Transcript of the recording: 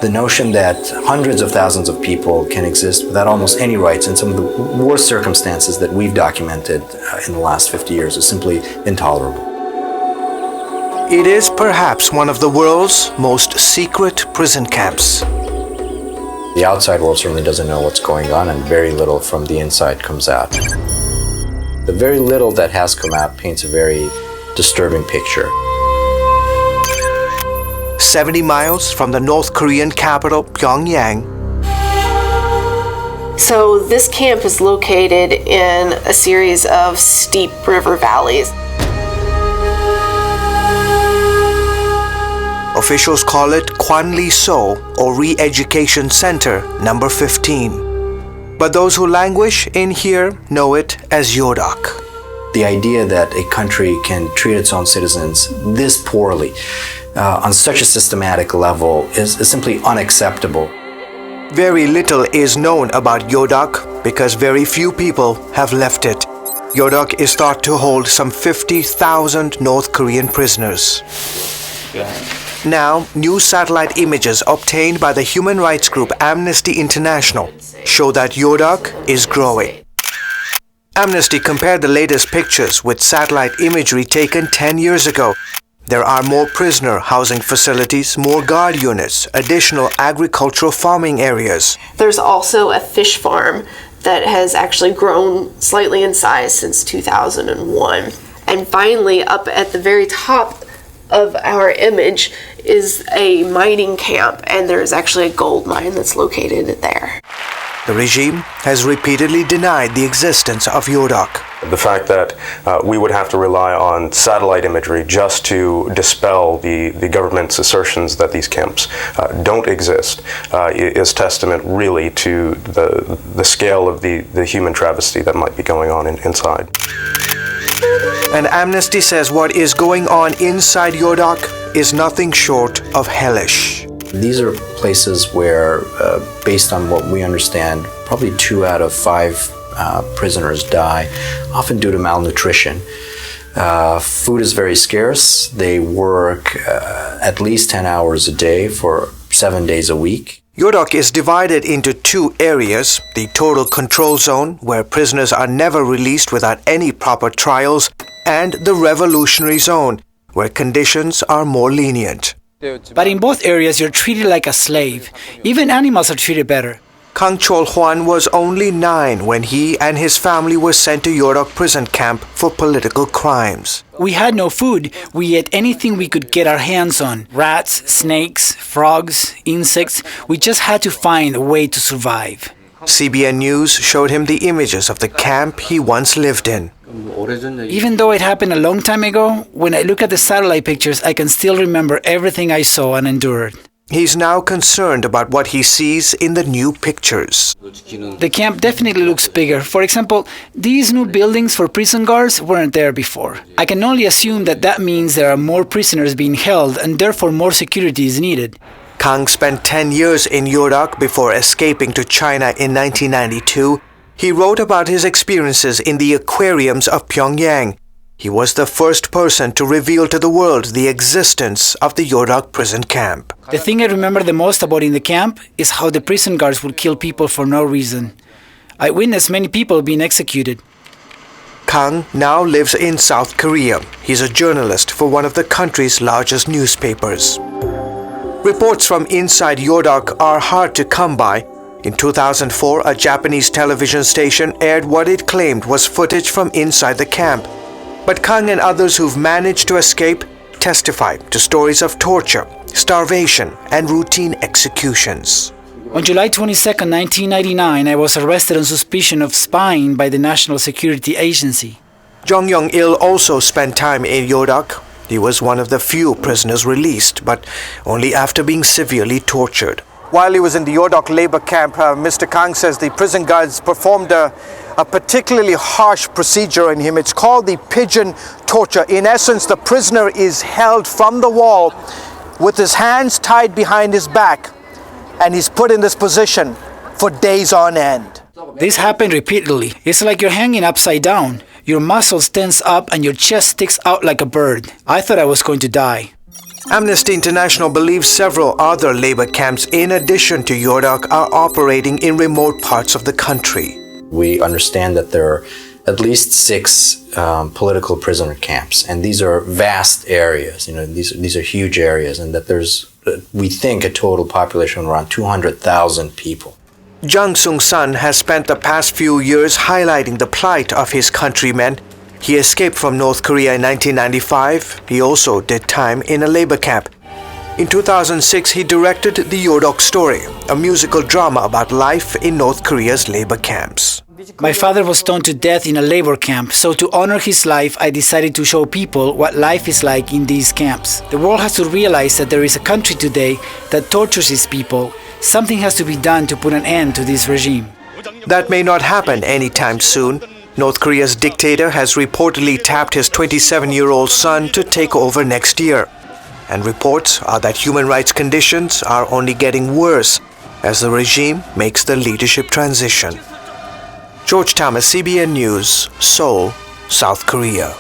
The notion that hundreds of thousands of people can exist without almost any rights in some of the worst circumstances that we've documented in the last 50 years is simply intolerable. It is perhaps one of the world's most secret prison camps. The outside world certainly doesn't know what's going on, and very little from the inside comes out. The very little that has come out paints a very disturbing picture. 70 miles from the North Korean capital, Pyongyang. So this camp is located in a series of steep river valleys. Officials call it Kwanli-so, or Re-Education Center number 15. But those who languish in here know it as YODUK. The idea that a country can treat its own citizens this poorly on such a systematic level is simply unacceptable. Very little is known about YODUK because very few people have left it. YODUK is thought to hold some 50,000 North Korean prisoners. Now, new satellite images obtained by the human rights group Amnesty International show that YODUK is growing. Amnesty compared the latest pictures with satellite imagery taken 10 years ago. There are more prisoner housing facilities, more guard units, additional agricultural farming areas. There's also a fish farm that has actually grown slightly in size since 2001. And finally, up at the very top of our image is a mining camp, and there's actually a gold mine that's located there. The regime has repeatedly denied the existence of YODUK. The fact that we would have to rely on satellite imagery just to dispel the government's assertions that these camps don't exist is testament really to the scale of the human travesty that might be going on inside. And Amnesty says what is going on inside YODUK is nothing short of hellish. These are places where, based on what we understand, probably 2 out of 5 prisoners die, often due to malnutrition. Food is very scarce. They work at least 10 hours a day for 7 days a week. YODUK is divided into 2 areas: the total control zone, where prisoners are never released without any proper trials, and the revolutionary zone, where conditions are more lenient. But in both areas, you're treated like a slave. Even animals are treated better. Kang Chol-hwan was only 9 when he and his family were sent to YODUK prison camp for political crimes. We had no food. We ate anything we could get our hands on. Rats, snakes, frogs, insects. We just had to find a way to survive. CBN News showed him the images of the camp he once lived in. Even though it happened a long time ago, when I look at the satellite pictures, I can still remember everything I saw and endured. He's now concerned about what he sees in the new pictures. The camp definitely looks bigger. For example, these new buildings for prison guards weren't there before. I can only assume that that means there are more prisoners being held and therefore more security is needed. Kang spent 10 years in YODUK before escaping to China in 1992. He wrote about his experiences in the aquariums of Pyongyang. He was the first person to reveal to the world the existence of the YODUK prison camp. The thing I remember the most about in the camp is how the prison guards would kill people for no reason. I witnessed many people being executed. Kang now lives in South Korea. He's a journalist for one of the country's largest newspapers. Reports from inside YODUK are hard to come by. In 2004, a Japanese television station aired what it claimed was footage from inside the camp. But Kang and others who've managed to escape testified to stories of torture, starvation, and routine executions. On July 22, 1999, I was arrested on suspicion of spying by the National Security Agency. Jong Young-il also spent time in YODUK. He was one of the few prisoners released, but only after being severely tortured. While he was in the YODUK labor camp, Mr. Kang says the prison guards performed a particularly harsh procedure on him. It's called the pigeon torture. In essence, the prisoner is held from the wall with his hands tied behind his back, and he's put in this position for days on end. This happened repeatedly. It's like you're hanging upside down. Your muscles tense up and your chest sticks out like a bird. I thought I was going to die. Amnesty International believes several other labor camps in addition to YODUK are operating in remote parts of the country. We understand that there are at least 6 political prisoner camps, and these are vast areas. These are huge areas, and that there's, we think, a total population of around 200,000 people. Jung Sung-san has spent the past few years highlighting the plight of his countrymen. He escaped from North Korea in 1995. He also did time in a labor camp. In 2006, he directed The YODUK Story, a musical drama about life in North Korea's labor camps. My father was stoned to death in a labor camp, so to honor his life, I decided to show people what life is like in these camps. The world has to realize that there is a country today that tortures its people. Something has to be done to put an end to this regime. That may not happen anytime soon. North Korea's dictator has reportedly tapped his 27-year-old son to take over next year. And reports are that human rights conditions are only getting worse as the regime makes the leadership transition. George Thomas, CBN News, Seoul, South Korea.